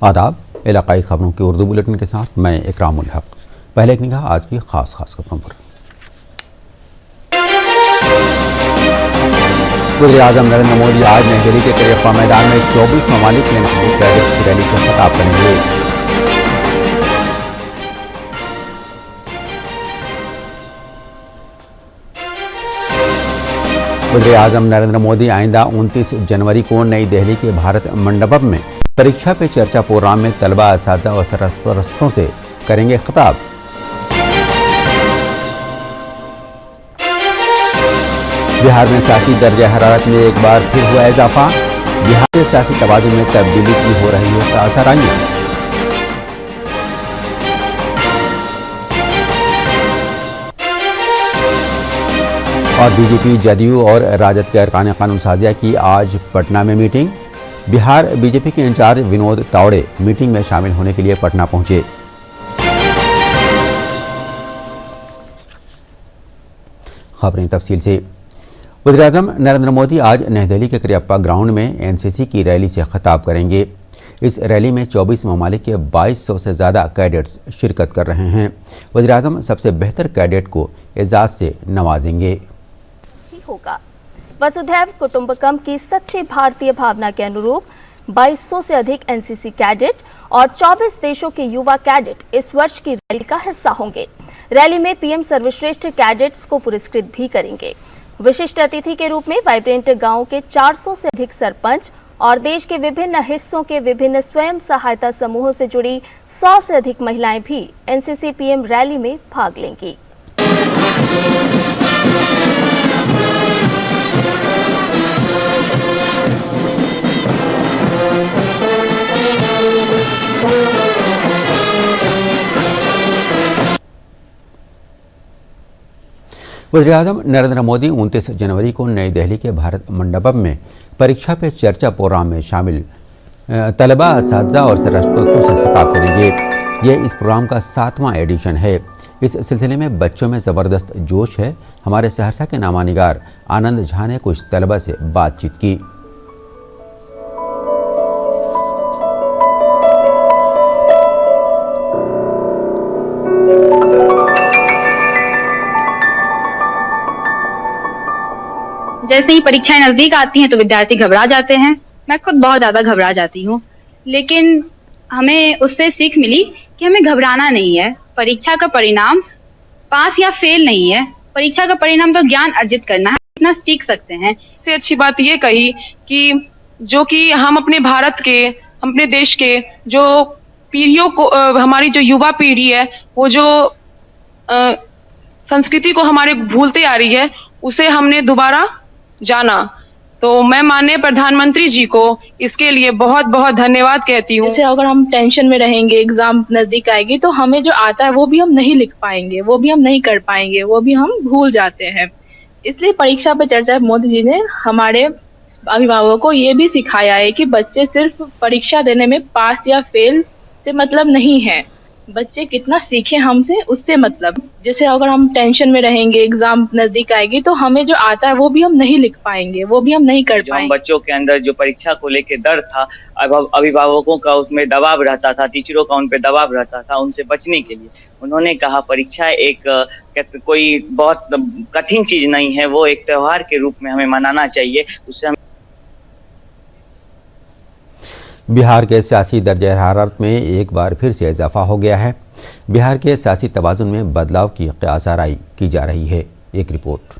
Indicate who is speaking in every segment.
Speaker 1: आदाब, इलाकाई खबरों की उर्दू बुलेटिन के साथ मैं इकरामुल हक। पहले एक निगाह आज की खास खबरों पर। वज़ीर-ए-आज़म नरेंद्र मोदी आज नई दिल्ली के करियप्पा मैदान में 24 ममालिक के एनसीसी कैडेट्स की रैली से खिताब करेंगे। वज़ीर-ए-आज़म नरेंद्र मोदी आइंदा 29 जनवरी को नई दिल्ली के भारत मंडपम में परीक्षा पे चर्चा प्रोग्राम में तलबा, असातिज़ा और सरपरस्तों से करेंगे खिताब। बिहार में सियासी दर्जा हरारत में एक बार फिर हुआ इजाफा। बिहार के सियासी तवाज़ुन में तब्दीली की हो रही है आसाराइयां। और बीजेपी, जदयू और राजद के अरकान कानून साजिया की आज पटना में मीटिंग। बिहार बीजेपी के इंचार्ज विनोद तावड़े मीटिंग में शामिल होने के लिए पटना पहुंचे। खबरें तफसील से। वज़ीर-ए-आज़म नरेंद्र मोदी आज नई दिल्ली के करियप्पा ग्राउंड में एनसीसी की रैली से खिताब करेंगे। इस रैली में 24 ममालिक के 2200 से ज़्यादा कैडेट्स शिरकत कर रहे हैं। वज़ीर-ए-आज़म सबसे बेहतर कैडेट को एजाज़ से नवाजेंगे।
Speaker 2: होगा वसुधैव कुटुंबकम की सच्ची भारतीय भावना के अनुरूप 2200 से अधिक एनसीसी कैडेट और 24 देशों के युवा कैडेट इस वर्ष की रैली का हिस्सा होंगे। रैली में पीएम सर्वश्रेष्ठ कैडेट्स को पुरस्कृत भी करेंगे। विशिष्ट अतिथि के रूप में वाइब्रेंट गांव के 400 से अधिक सरपंच और देश के विभिन्न हिस्सों के विभिन्न स्वयं सहायता समूहों से जुड़ी 100 से अधिक महिलाएं भी एनसीसी पीएम रैली में भाग लेंगी।
Speaker 1: वज़ीर-ए-आज़म नरेंद्र मोदी 29 जनवरी को नई दिल्ली के भारत मंडपम में परीक्षा पे चर्चा प्रोग्राम में शामिल तलबा, असातिज़ा और सरपरस्तों से खिताब करेंगे। ये इस प्रोग्राम का 7वां एडिशन है। इस सिलसिले में बच्चों में ज़बरदस्त जोश है। हमारे सहरसा के नामानिगार आनंद झा ने कुछ तलबा से बातचीत की।
Speaker 3: जैसे ही परीक्षाएं नजदीक आती हैं तो विद्यार्थी घबरा जाते हैं। मैं खुद बहुत ज्यादा घबरा जाती हूँ, लेकिन हमें उससे सीख मिली कि हमें घबराना नहीं है। परीक्षा का परिणाम पास या फेल नहीं है। परीक्षा का परिणाम तो ज्ञान अर्जित करना है, इतना सीख सकते हैं।
Speaker 4: सबसे अच्छी बात ये कही कि जो कि हम अपने भारत के, अपने देश के जो पीढ़ियों को, हमारी जो युवा पीढ़ी है, वो जो संस्कृति को हमारे भूलते आ रही है, उसे हमने दोबारा जाना। तो मैं माननीय प्रधानमंत्री जी को इसके लिए बहुत बहुत धन्यवाद कहती हूँ।
Speaker 5: जैसे अगर हम टेंशन में रहेंगे, एग्जाम नजदीक आएगी, तो हमें जो आता है वो भी हम नहीं लिख पाएंगे, वो भी हम नहीं कर पाएंगे, वो भी हम भूल जाते हैं। इसलिए परीक्षा पर चर्चा मोदी जी ने हमारे अभिभावकों को ये भी सिखाया है कि बच्चे सिर्फ परीक्षा देने में पास या फेल से मतलब नहीं है, बच्चे कितना सीखे हमसे उससे मतलब। जैसे अगर हम टेंशन में रहेंगे, एग्जाम नजदीक आएगी, तो हमें जो आता है वो भी हम नहीं लिख पाएंगे, वो भी हम नहीं कर पाएंगे।
Speaker 6: बच्चों के अंदर जो परीक्षा को लेके डर था, अभिभावकों का उसमें दबाव रहता था, टीचरों का उन पे दबाव रहता था, उनसे बचने के लिए उन्होंने कहा परीक्षा एक कोई बहुत कठिन चीज नहीं है, वो एक त्योहार के रूप में हमें मनाना चाहिए। उससे हम
Speaker 1: बिहार के सियासी दर्जा हरारत में एक बार फिर से इजाफा हो गया है। बिहार के सियासी तवाज़ुन में बदलाव की क़यास-आराई की जा रही है। एक रिपोर्ट।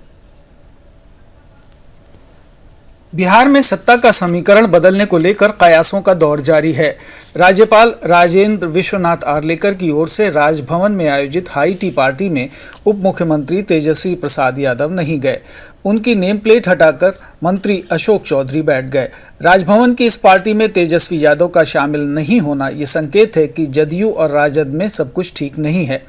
Speaker 7: बिहार में सत्ता का समीकरण बदलने को लेकर कयासों का दौर जारी है। राज्यपाल राजेंद्र विश्वनाथ आर्लेकर की ओर से राजभवन में आयोजित हाई टी पार्टी में उप मुख्यमंत्री तेजस्वी प्रसाद यादव नहीं गए। उनकी नेम प्लेट हटाकर मंत्री अशोक चौधरी बैठ गए। राजभवन की इस पार्टी में तेजस्वी यादव का शामिल नहीं होना ये संकेत है कि जदयू और राजद में सब कुछ ठीक नहीं है।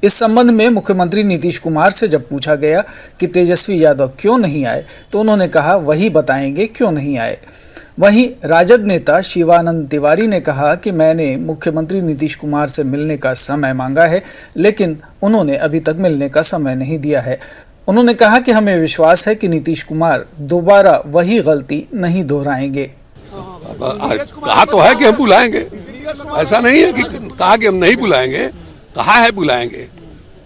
Speaker 7: इस संबंध में मुख्यमंत्री नीतीश कुमार से जब पूछा गया कि तेजस्वी यादव क्यों नहीं आए, तो उन्होंने कहा वही बताएंगे क्यों नहीं आए। वहीं राजद नेता शिवानंद तिवारी ने कहा कि मैंने मुख्यमंत्री नीतीश कुमार से मिलने का समय मांगा है, लेकिन उन्होंने अभी तक मिलने का समय नहीं दिया है। उन्होंने कहा कि हमें विश्वास है कि नीतीश कुमार दोबारा वही गलती नहीं दोहराएंगे।
Speaker 8: कहा तो है कि हम बुलाएंगे, ऐसा नहीं है कि कहा कि हम नहीं बुलाएंगे, कहा है बुलाएंगे,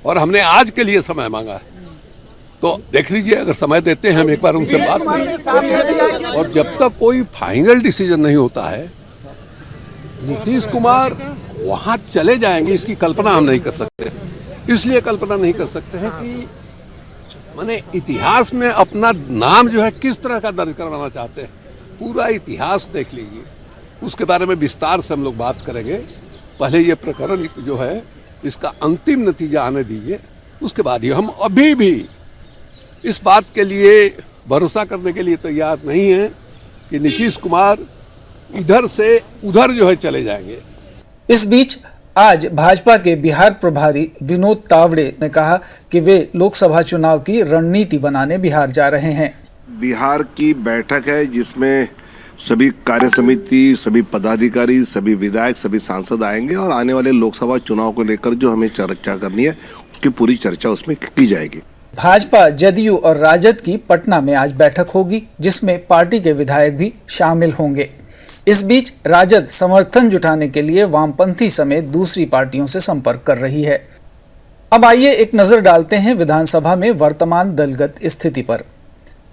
Speaker 8: और हमने आज के लिए समय मांगा है। तो देख लीजिए, अगर समय देते हैं हम एक बार उनसे बात करेंगे। और जब तक कोई फाइनल डिसीजन नहीं होता है, नीतीश कुमार वहां चले जाएंगे इसकी कल्पना हम नहीं कर सकते। इसलिए कल्पना नहीं कर सकते हैं कि माने इतिहास में अपना नाम जो है किस तरह का दर्ज करवाना चाहते हैं। पूरा इतिहास देख लीजिए, उसके बारे में विस्तार से हम लोग बात करेंगे। पहले ये प्रकरण जो है इसका अंतिम नतीजा आने दीजिए, उसके बाद ही हम अभी भी इस बात के लिए भरोसा करने के लिए तैयार नहीं है कि नीतीश कुमार इधर से उधर जो है चले जाएंगे।
Speaker 7: इस बीच आज भाजपा के बिहार प्रभारी विनोद तावड़े ने कहा कि वे लोकसभा चुनाव की रणनीति बनाने बिहार जा रहे हैं।
Speaker 9: बिहार की बैठक है जिसमें सभी कार्य समिति, सभी पदाधिकारी, सभी विधायक, सभी सांसद आएंगे और आने वाले लोकसभा चुनाव को लेकर जो हमें चर्चा करनी है उसकी पूरी चर्चा उसमें की जाएगी।
Speaker 7: भाजपा, जदयू और राजद की पटना में आज बैठक होगी, जिसमें पार्टी के विधायक भी शामिल होंगे। इस बीच राजद समर्थन जुटाने के लिए वामपंथी समेत दूसरी पार्टियों से संपर्क कर रही है। अब आइए एक नजर डालते हैं विधानसभा में वर्तमान दलगत स्थिति पर।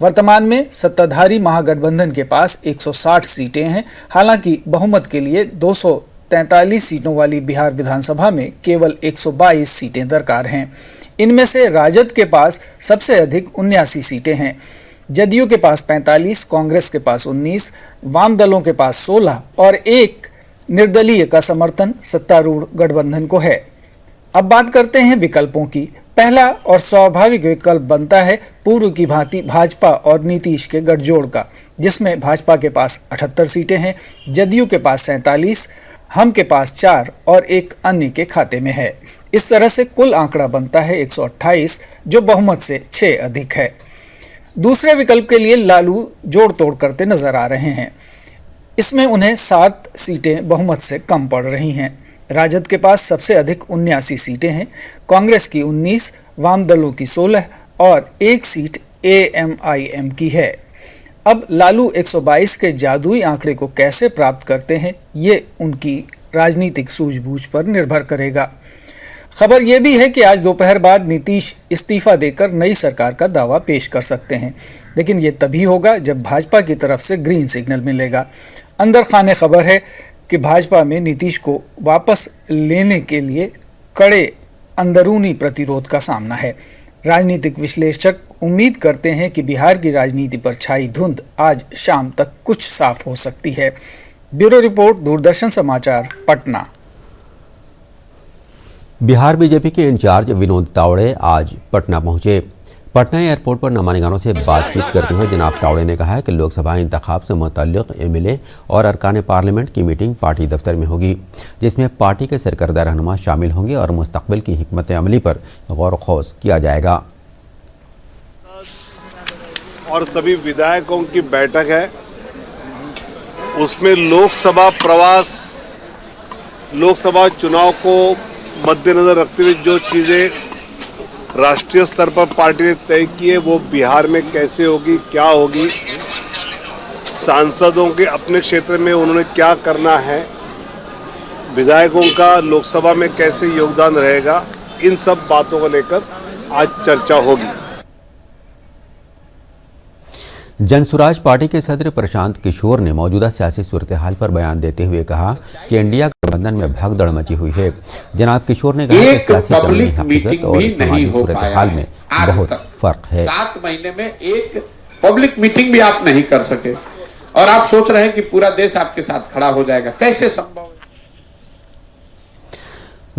Speaker 7: वर्तमान में सत्ताधारी महागठबंधन के पास 160 सीटें हैं। हालांकि बहुमत के लिए 243 सीटों वाली बिहार विधानसभा में केवल 122 सीटें दरकार हैं। इनमें से राजद के पास सबसे अधिक 79 सीटें हैं। जदयू के पास 45, कांग्रेस के पास 19, वाम दलों के पास 16 और एक निर्दलीय का समर्थन सत्तारूढ़ गठबंधन को है। अब बात करते हैं विकल्पों की। पहला और स्वाभाविक विकल्प बनता है पूर्व की भांति भाजपा और नीतीश के गठजोड़ का, जिसमें भाजपा के पास 78 सीटें हैं, जदयू के पास 47, हम के पास 4 और एक अन्य के खाते में है। इस तरह से कुल आंकड़ा बनता है 128, जो बहुमत से 6 अधिक है। दूसरे विकल्प के लिए लालू जोड़ तोड़ करते नजर आ रहे हैं। इसमें उन्हें 7 सीटें बहुमत से कम पड़ रही हैं। राजद के पास सबसे अधिक 79 सीटें हैं, कांग्रेस की 19, वाम दलों की 16 और एक सीट AMIM की है। अब लालू 122 के जादुई आंकड़े को कैसे प्राप्त करते हैं, ये उनकी राजनीतिक सूझबूझ पर निर्भर करेगा। खबर यह भी है कि आज दोपहर बाद नीतीश इस्तीफा देकर नई सरकार का दावा पेश कर सकते हैं, लेकिन ये तभी होगा जब भाजपा की तरफ से ग्रीन सिग्नल मिलेगा। अंदर खाने खबर है कि भाजपा में नीतीश को वापस लेने के लिए कड़े अंदरूनी प्रतिरोध का सामना है। राजनीतिक विश्लेषक उम्मीद करते हैं कि बिहार की राजनीति पर छाई धुंध आज शाम तक कुछ साफ हो सकती है। ब्यूरो रिपोर्ट, दूरदर्शन समाचार, पटना।
Speaker 1: बिहार बीजेपी के इंचार्ज विनोद तावड़े आज पटना पहुंचे। पटना एयरपोर्ट पर नमानिगानों से बातचीत करते हुए जनाब तावड़े ने कहा है कि लोकसभा इंतखाब से मुतल्लिक MLA और अरकान पार्लियामेंट की मीटिंग पार्टी दफ्तर में होगी, जिसमें पार्टी के सरकर्दा रहनुमा शामिल होंगे और मुस्तकबिल की हिकमत अमली पर गौर खौज किया जाएगा।
Speaker 9: और सभी विधायकों की बैठक है, उसमें लोकसभा प्रवास, लोकसभा चुनाव को मद्देनजर रखते हुए जो चीजें राष्ट्रीय स्तर पर पार्टी ने तय की है वो बिहार में कैसे होगी, क्या होगी, सांसदों के अपने क्षेत्र में उन्होंने क्या करना है, विधायकों का लोकसभा में कैसे योगदान रहेगा, इन सब बातों को लेकर आज चर्चा होगी।
Speaker 1: जनसुराज पार्टी के सदर प्रशांत किशोर ने मौजूदा सियासी सूरत हाल पर बयान देते हुए कहा कि इंडिया गठबंधन में भगदड़ मची हुई है। जनाब किशोर ने कहा कि सियासी जमीनी हकीकत और समाजी सूरत हाल में बहुत फर्क है।
Speaker 10: 7 महीने में एक पब्लिक मीटिंग भी आप नहीं कर सके और आप सोच रहे हैं कि पूरा देश आपके साथ खड़ा हो जाएगा, कैसे संभव है?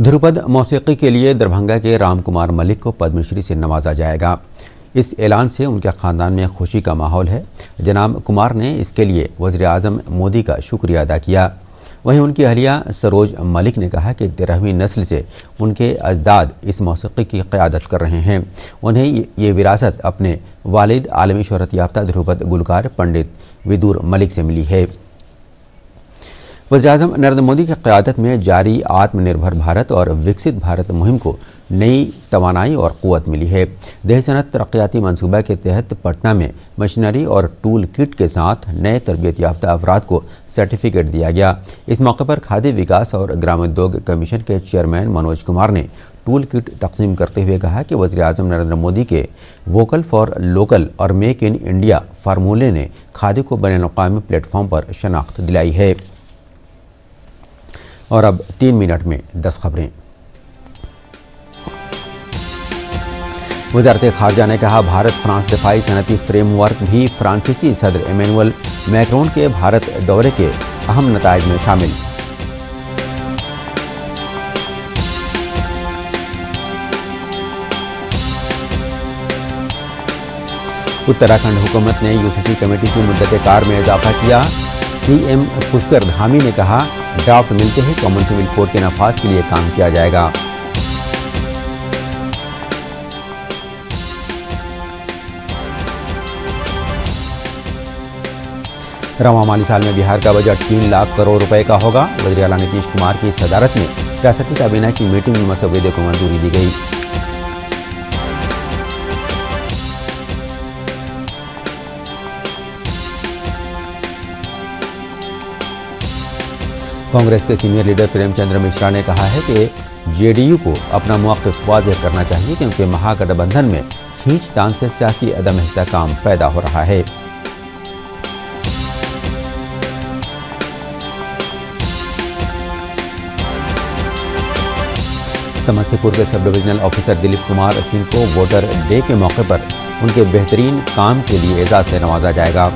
Speaker 1: ध्रुपद मौसीकी के लिए दरभंगा के राम कुमार मलिक को पद्मश्री से नवाजा जाएगा। इस ऐलान से उनके ख़ानदान में खुशी का माहौल है। जनाब कुमार ने इसके लिए वज़ीर आज़म मोदी का शुक्रिया अदा किया। वहीं उनकी अहलिया सरोज मलिक ने कहा कि 13वीं नस्ल से उनके अजदाद इस मौसीकी की क़यादत कर रहे हैं। उन्हें ये विरासत अपने वालिद आलमी शोहरत याफ्ता ध्रुपद गुलकार पंडित विदुर मलिक से मिली है। वज़ीर आज़म नरेंद्र मोदी की क़यादत में जारी आत्मनिर्भर भारत और विकसित भारत मुहिम को नई तवानाई और क़ुव्वत मिली है। देह सनत तरक्याती मनसूबा के तहत पटना में मशीनरी और टूल किट के साथ नए तरबियत याफ्ता अफराद को सर्टिफिकेट दिया गया। इस मौके पर खाद्य विकास और ग्रामोद्योग कमीशन के चेयरमैन मनोज कुमार ने टूल किट तकसीम करते हुए कहा कि वज़ीर-ए-आज़म नरेंद्र मोदी के वोकल फॉर लोकल और मेक इन इंडिया फार्मूले ने खादी को बैनुल-अक़वामी प्लेटफॉर्म पर शनाख्त दिलाई है। और अब 3 मिनट में 10 खबरें। वज़ारत ख़ारजा ने कहा, भारत फ्रांस दिफाई सनती फ्रेमवर्क भी फ्रांसीसी सदर इमैनुअल मैक्रोन के भारत दौरे के अहम नताइज में शामिल। उत्तराखंड हुकूमत ने यूसीसी कमेटी की मुद्दत कार में इजाफा किया। सीएम पुष्कर धामी ने कहा, ड्राफ्ट मिलते ही कॉमन सिविल कोड के नफाज के लिए काम किया जाएगा। रवां माली साल में बिहार का बजट 3 लाख करोड़ रुपए का होगा। वज़ीर आला नीतीश कुमार की सदारत में रियासती काबीना की मीटिंग में मसौदे को मंजूरी दी गई। कांग्रेस के सीनियर लीडर प्रेमचंद्र मिश्रा ने कहा है कि जेडीयू को अपना मौक़िफ़ वाज़ेह करना चाहिए क्योंकि महागठबंधन में खींचतान से सियासी अदम इस्तेहकाम पैदा हो रहा है। समस्तीपुर के sub divisional officer Dilip Kumar Singh को वोटर डे के मौके पर उनके बेहतरीन काम के लिए एजाज़ से नवाजा जाएगा।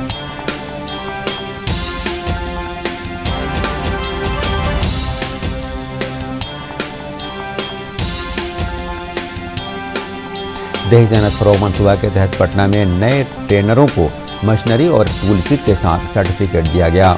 Speaker 1: देह सनत फ़रोग़ मनसूबा के तहत पटना में नए ट्रेनरों को मशीनरी और टूल किट के साथ सर्टिफिकेट दिया गया।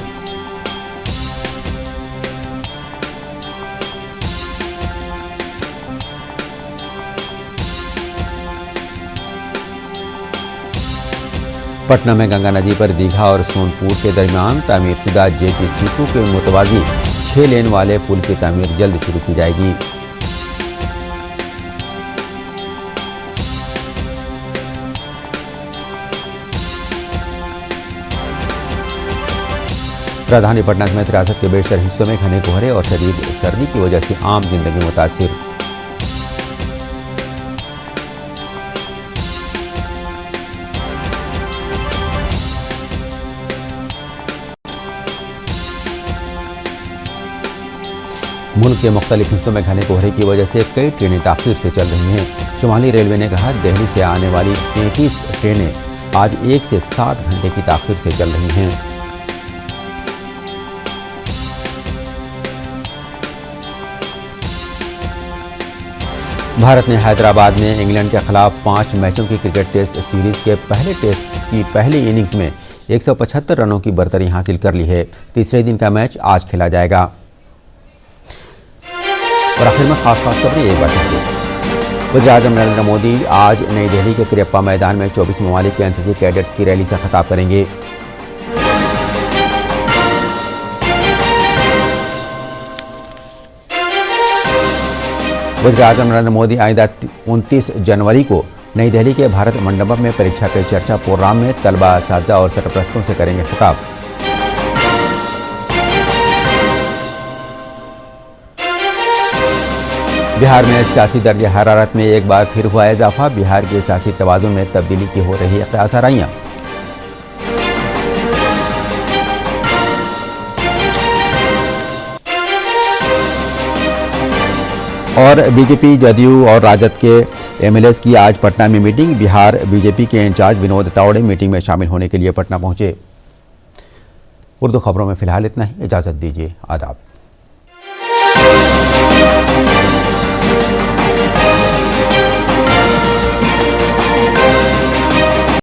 Speaker 1: पटना में गंगा नदी पर दीघा और सोनपुर के दरमियान तामीरशुदा जेपी सीटू के मुतवाज़ी 6 लेन वाले पुल की तामीर जल्द शुरू की जाएगी। राजधानी पटना समेत रियासत के बेशतर हिस्सों में घने कोहरे और शदीद सर्दी की वजह से आम जिंदगी मुतासिर। मुल्क के मुख्तलिफ हिस्सों में घने कोहरे की वजह से कई ट्रेनें ताख़ीर से चल रही हैं। शुमाली रेलवे ने कहा, दिल्ली से आने वाली 33 ट्रेनें आज 1 से 7 घंटे की ताख़ीर से चल रही हैं। भारत ने हैदराबाद में इंग्लैंड के खिलाफ 5 मैचों की क्रिकेट टेस्ट सीरीज के पहले टेस्ट की पहली इनिंग्स में 175 रनों की बरतरी हासिल कर ली है। तीसरे दिन का मैच आज खेला जाएगा। और आखिर में खास खबरें एक बार से। वज़ीर-ए-आज़म नरेंद्र मोदी आज नई दिल्ली के करियप्पा मैदान में 24 ममालिक के एनसीसी कैडेट्स की रैली से खिताब करेंगे। वज़ीर-ए-आज़म नरेंद्र मोदी आइंदा 29 जनवरी को नई दिल्ली के भारत मंडपम में परीक्षा पे चर्चा प्रोग्राम में तलबा, असातिज़ा और सरपरस्तों से करेंगे खिताब। बिहार में सियासी दर्जे हरारत में एक बार फिर हुआ इजाफा। बिहार के सियासी तवाज़ुन में तब्दीली की हो रही है आसाराइयाँ। और बीजेपी, जदयू और राजद के एमएलएस की आज पटना में मीटिंग। बिहार बीजेपी के इंचार्ज विनोद तावड़े मीटिंग में शामिल होने के लिए पटना पहुंचे। उर्दू खबरों में फिलहाल इतना ही। इजाज़त दीजिए। आदाब।